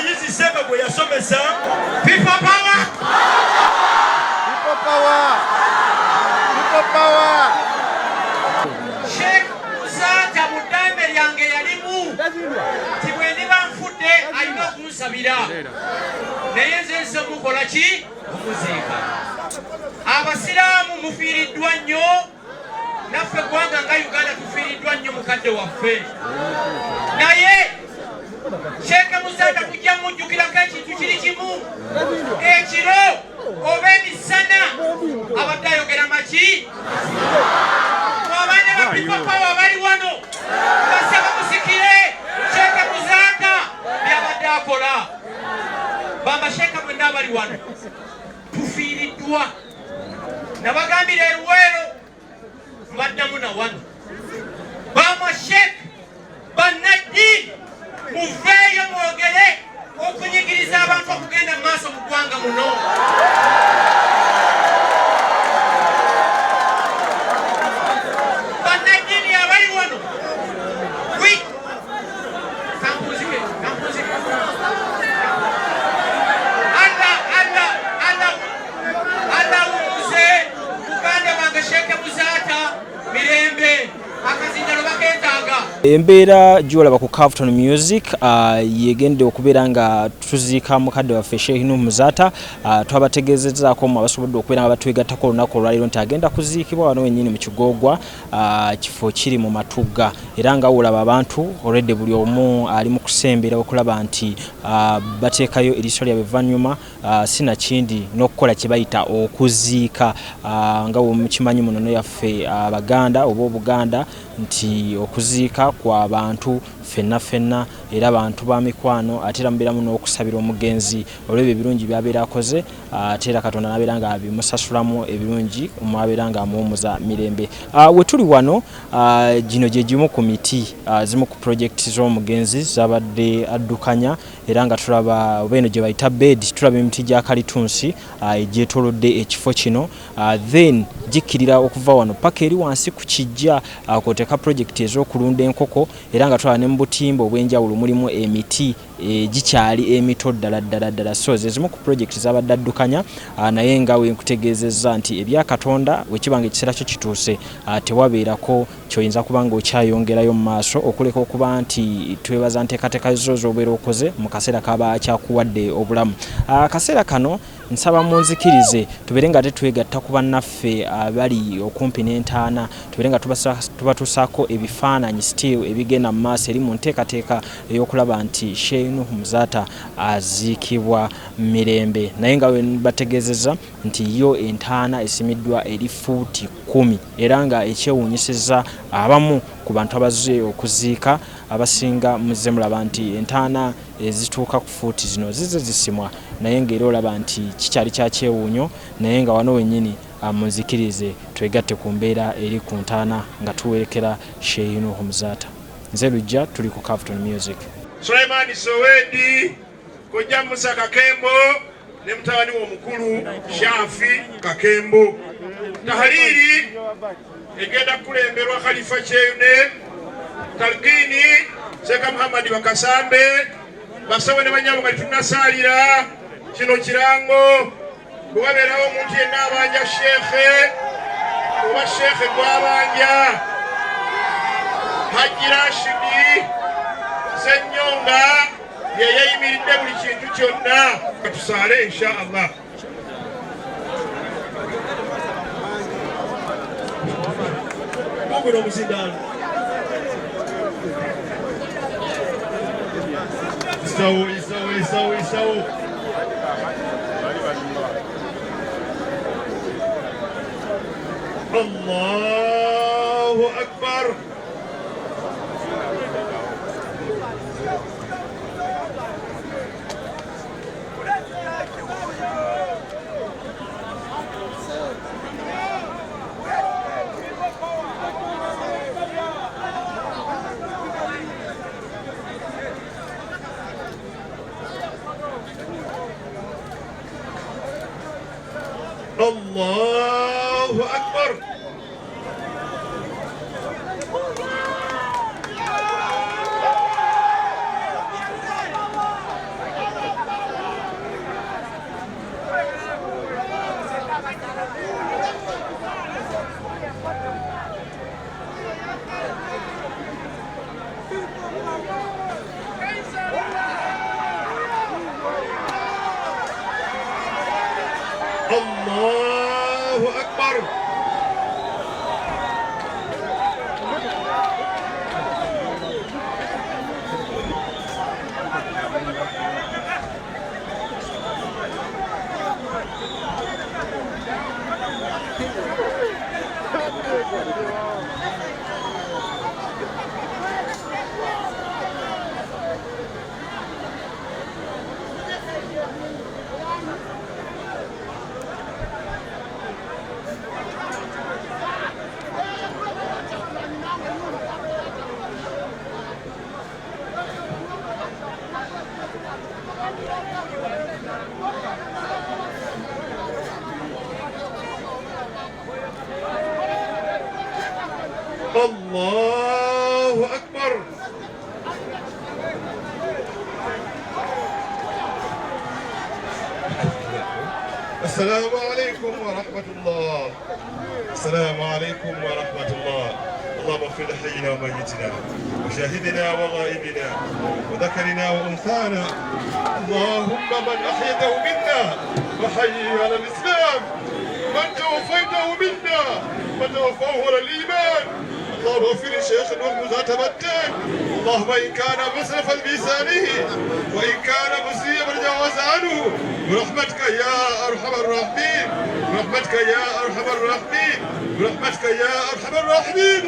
Muyizi Ssemba gwe yasomesa People Power. People Power. People Power. Sheikh Musata mudambe lyange yalimu tibweni banfudde alina okunsabira naye nze nse mukola ki okumuziika. Abasiraamu mufiiriddwa nnyo naffe eggwanga nga Uganda tufiiriddwa nnyo mukadde waffe naye Sheikh Musata kujja mujjukirako ekintu kiri kimu ekiro oba emisana abadde ayogera maki abaana ba People Power bali wano basaba musikire Sheikh Musata byabadde akola bamba Sheikh mwenna bali wano tufiiriddwa nabagambira eruweero mbaddamu na wano bamba Sheikh bannaddiini muveeyo mwogere okunyigiriza abantu okugenda mu maaso mu ggwanga muno. Bannaddiini abali wano kampuzike Allah wumuze Uganda bange Sheikh Musata mirembe akazinjalo baketaaga. Embeera gyolaba ku Carlton Music yegende okubeera nga tuziika mukadde waffe Sheikh Musata twabategeezezaako mu abasobodde okubeera nga batwegattako olunaku olwaleero nti agenda kuziikibwa wano wennyini mu Kigoogwa kifo kiri mu Matugga era nga olaba abantu already buli omu ali mu kusembera okulaba nti bateekayo eriiso lyabwe evvannyuma sinakindi n'okukola kye bayita okuziika nga mukimanyi munono yaffe Abaganda oba Obuganda nti okuziika kwa bantu fenna era abantu ba mikwano ate era mubeeramu n'okusabira omugenzi olw'ebyo ebirungi by'abeera akoze ate era Katonda n'abeera nga bimusasulamu ebirungi omwabeera nga amuwumuza mirembe. We tuli wano gino gye gimu ku miti zimu ku projekiti z'omugenzi zabadde addukanya era nga tulaba oba eno gye bayita bed tulaba emiti gya kalitunsi egyetoolodde ekifo kino then gikkirira okuva wano paka eri wansi ku kijja kwoteeka projekiti ez'okulunda enkoko era nga tulaba ne mu butimba obw'enjawulo mulimu emiti gikyali emito ddala so zezimu ku projekiti zabadde addukanya naye nga we nkutegeezezza nti ebya Katonda wekibanga ekiseera kyo kituuse tewabeerako kyoyinza kuba nga okyayongerayo mu maaso okuleka okuba nti twebaza nteekateeka zo z'obeera okoze mu kaseera kaba kyakuwadde obulamu. Akaseera kano nsaba munzikirize tubeere nga tetwegatta ku bannaffe abali okumpi n'entaana tubeere nga tubatuusaako ebifaananyi still ebigenda mu maaso eri mu nteekateeka ey'okulaba nti Sheikh Musata aziikibwa mirembe naye nga we bategeezezza nti yo entaana esimiddwa eri fuuti 10 era nga ekyewuunyisizza abamu ku bantu abazze okuziika abasinga muzze mulaba nti entaana ezituuka ku fuuti zino zize zisimwa naye ng'era olaba nti kikyali kya kyewuunyo naye nga wano wennyini munzikirize twegatte ku mbeera eri ku ntaana nga tuwerekera Sheikh Musata. Nze Lujja tuli ku Carlton Music. Suleimani Sowedi kujja Musa Kakembo ne mutawani w'omukulu Shafi Kakembo. Tahariri egenda kulemberwa Khalifa Cheyune Talkini Sheikh Muhammad Bakasambe basawe ne banyabo nga tunasalira kino kirango kubabeerawo omuntu yenna abanja Sheikhe oba Sheikhe gwabanja Haji Rashidi Senyonga yeyayimiridde buli kintu kyonna katusaale insha Allah. Mugula omuzindaalo isawo Allahu Akbar. Allahu Akbar. الله أكبر. الله أكبر. السلام عليكم ورحمة الله. السلام عليكم ورحمة الله. اللهم اغفر لحينا وميتنا وشاهدنا وغائبنا وذكرنا وأنثانا. اللهم من أحيته منا فحيه على الإسلام، من توفيته منا فتوفوه على الإيمان. اللهم اغفر لشيخ المرموزات تبتك. اللهم إن كان مسرفا بلسانه وإن كان مسيئا جاوز عنه برحمتك يا أرحم الراحمين، برحمتك يا أرحم الراحمين، برحمتك يا أرحم الراحمين.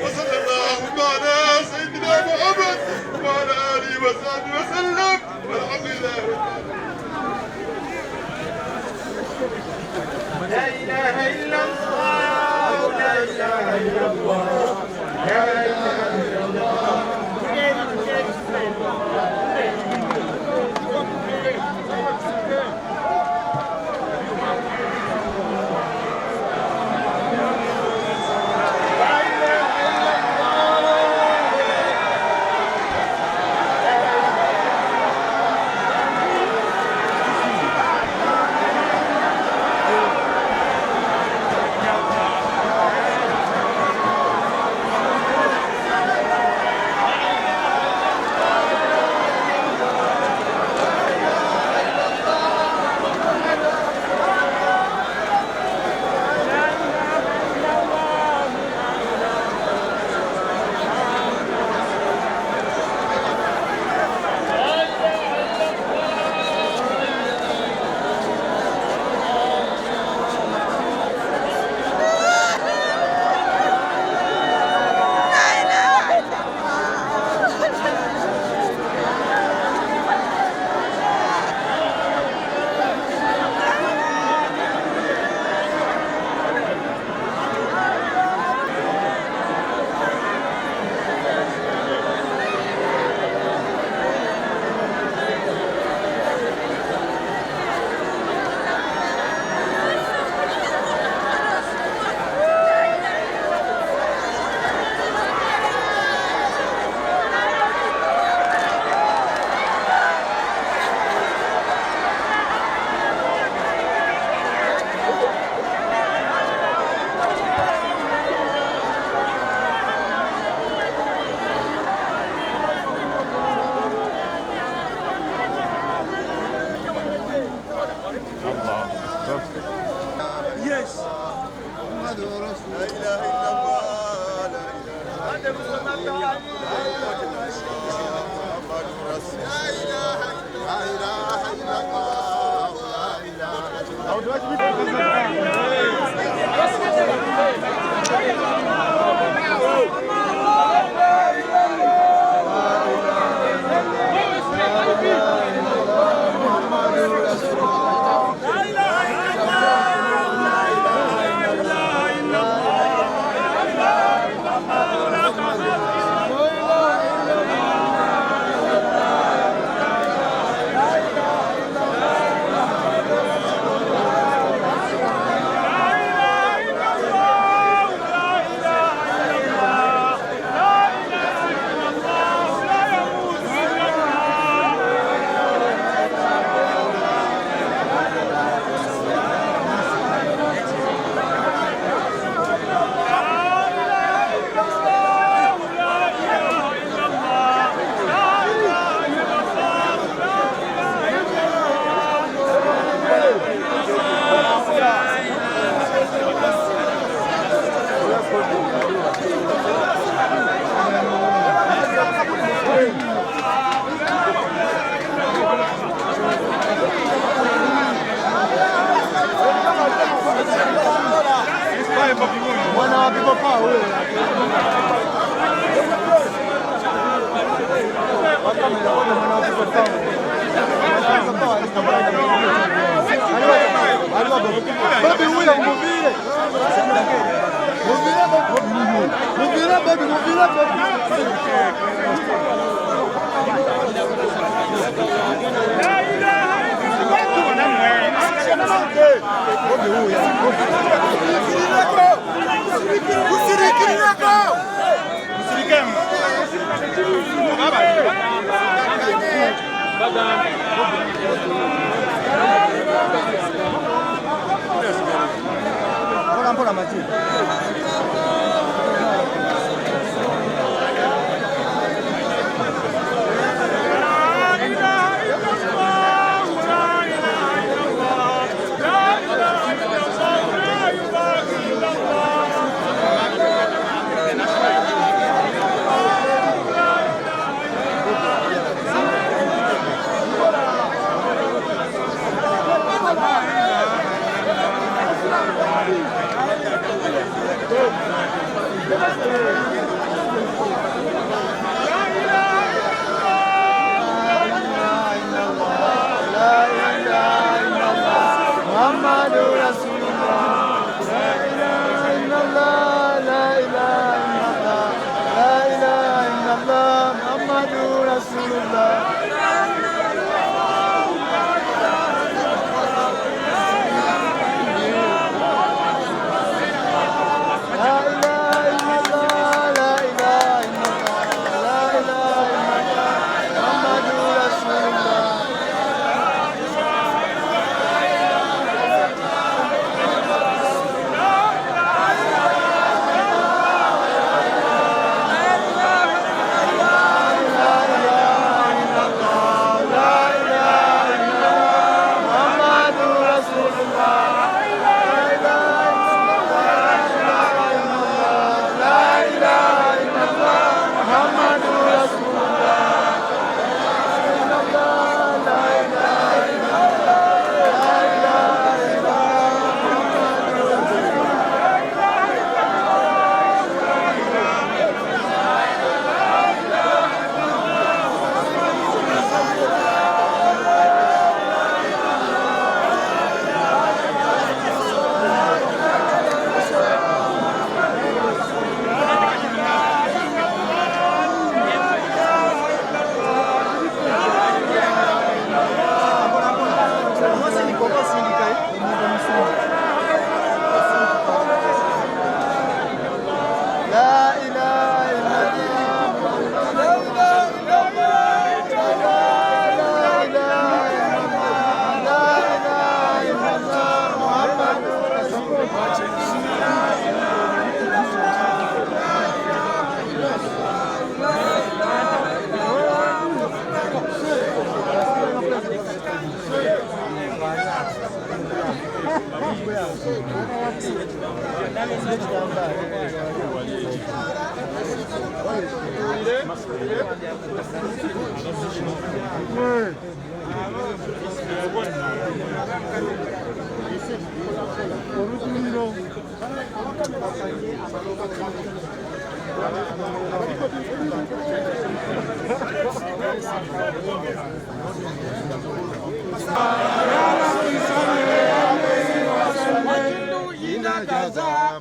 وصلى اللهم على سيدنا محمد وعلى آله وصحبه وسلم والحمد لله رب العالمين. لا إله إلا الله، لا إله إلا الله، لا إله إلا الله.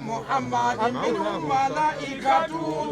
محمد منهم ملائكة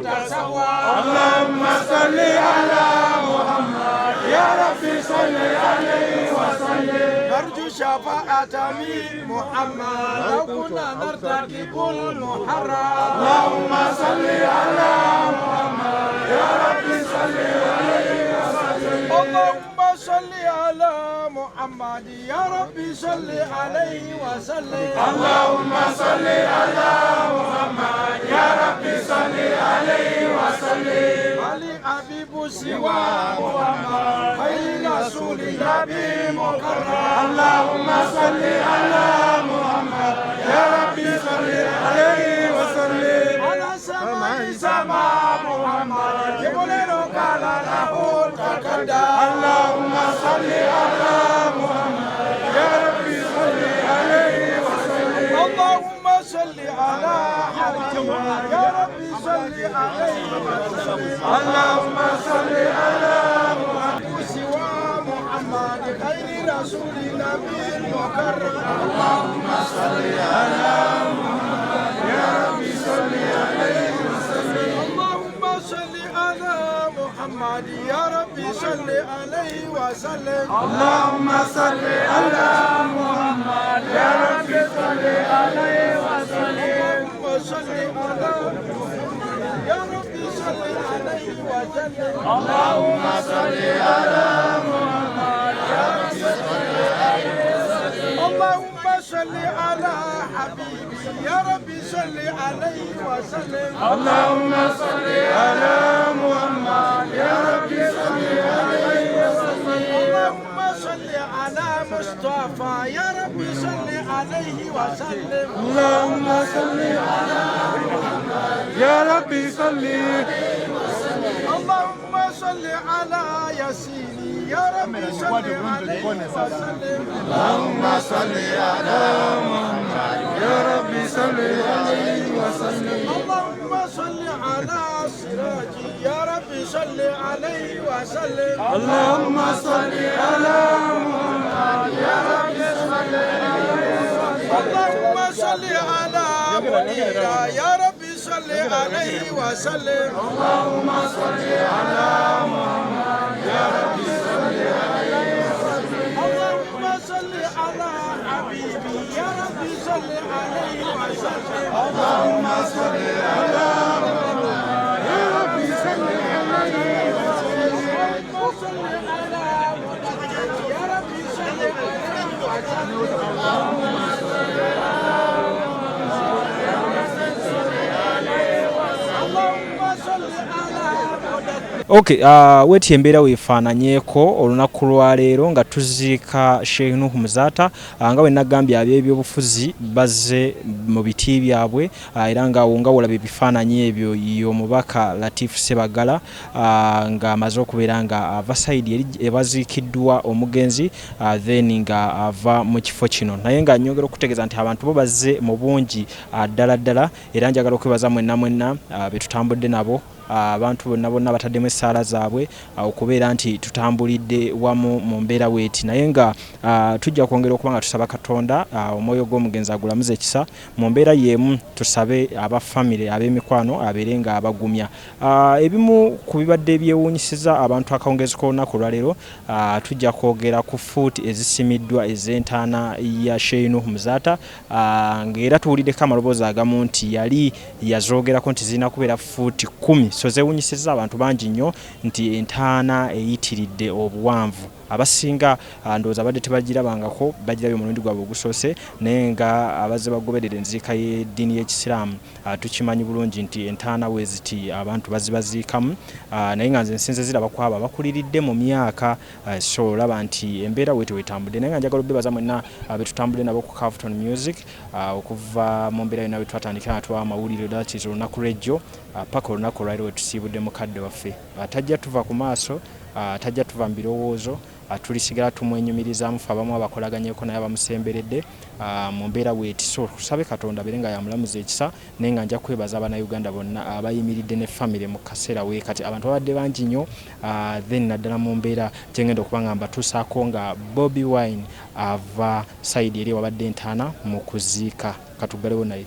تسوى اللهم صل على محمد يا ربي صل عليه وسلم نرجو شفاعة من محمد لو كنا نرتكب المحرم اللهم صل على محمد يا ربي صل عليه وسلم اللهم صل على محمد يا ربي صل عليه وسلم اللهم صل على محمد يا ربي صل عليه وسلم علي حبيب سوى محمد خير رسول نبي مكرم اللهم صل على محمد يا ربي صل عليه وسلم على سماء سماء محمد جبريل قال له تقدم اللهم صل على محمد يا ربي صل عليه وسلم اللهم صل على محمد يا ربي صل عليه وسلم اللهم صل على محمد سوى محمد خير رسول النبي المكرم اللهم صل على محمد يا ربي صل عليه وسلم اللهم صل على محمد يا ربي صل عليه وسلم اللهم صل على محمد يا ربي صل عليه وسلم اللهم صل على يا ربي صل عليه وسلم اللهم صل على محمد يا ربي صل عليه وسلم اللهم صل على حبيبي يا ربي صل عليه وسلم اللهم صل على محمد يا ربي صل عليه وسلم اللهم صل على مصطفى يا ربي صل عليه وسلم اللهم صل على محمد يا ربي صل اللهم صل على ياسين يا ربي صل عليه وسلم اللهم صل على محمد يا ربي صل عليه وسلم اللهم صل على سراجي يا ربي صل عليه وسلم اللهم صل على محمد يا ربي صل عليه وسلم اللهم صل على منيرا يا ربي صل عليه وسلم اللهم صل على محمد يا ربي صل عليه وسلم اللهم صل على حبيبي يا ربي صل عليه وسلم اللهم صل على محمد يا ربي صل عليه وسلم اللهم صل على محمد يا ربي صل عليه وسلم اللهم صل على Okay, weti embeera weefaananyeeko olunaku lwa leero nga tuziika Sheikh Nuhu Muzata nga bwe nagambye ab'ebyobufuzi bazze mu biti byabwe era nga wonga olaba ebifaananyi ebyo y'omubaka Latif Sebagala nga amaze okubeera nga ava sayidi ebaziikiddwa omugenzi then nga ava mu kifo kino naye nga nyongera okutegeeza nti abantu bo bazze mu bungi ddala era njagala okwebaza mwenna be tutambudde nabo abantu bonna bataddemu essaala zaabwe okubeera nti tutambulidde wamu mu mbeera weeti naye nga tujja kwongera okuba nga tusaba Katonda omwoyo gw'omugenzi agulamuza ekisa mu mbeera y'emu tusabe abafamire ab'emikwano abeere nga abagumya ebimu ku bibadde ebyewuunyisiza abantu akawungeezi k'olunaku olwaleero tujja kwogera ku fuuti ezisimiddwa ez'entaana ya Sheikh Nuhu Muzata ng'era tuwuliddeko amaloboozi agamu nti yali yazoogerako nti zirina kubeera fuuti 10 so zeewunyisizza abantu bangi nnyo nti entaana eyitiridde obuwanvu abasinga ndowooza badde tebagirabangako bagirabye omulundi gwabwe ogusoose naye nga abazze bagoberera enziika y'eddiini y'ekisiraamu tukimanyi bulungi nti entaana weeziti abantu bazibaziikamu naye nga nze nsinze ziraba ku abo abakuliridde mu myaka so olaba nti embeera weeti wetambudde naye nga njagala obbebaza mwenna betutambudde nabo ku Carlton Music okuva mu mbeera yonna bwetwatandikira nga tuwa amawulire dati olunaku lwejjo paka olunaku olwaliro wetusiibudde mukadde waffe tajja tuva ku maaso tajja tuva mu birowoozo tulisigala tumwenyumirizamu fe abamu abakolaganyeko naye abamusemberedde mu mbeera weeti so tusabe Katonda abeere nga yamulamuza ekisa naye nga nja kwebaza Abannayuganda bonna abayimiridde ne famire mu kaseera weekati abantu babadde bangi nnyo then naddala mu mbeera gyengenda okuba nga mbatuusaako nga Bobi Wine ava sayidi eri wabadde entaana mu kuziika katuggalewo naye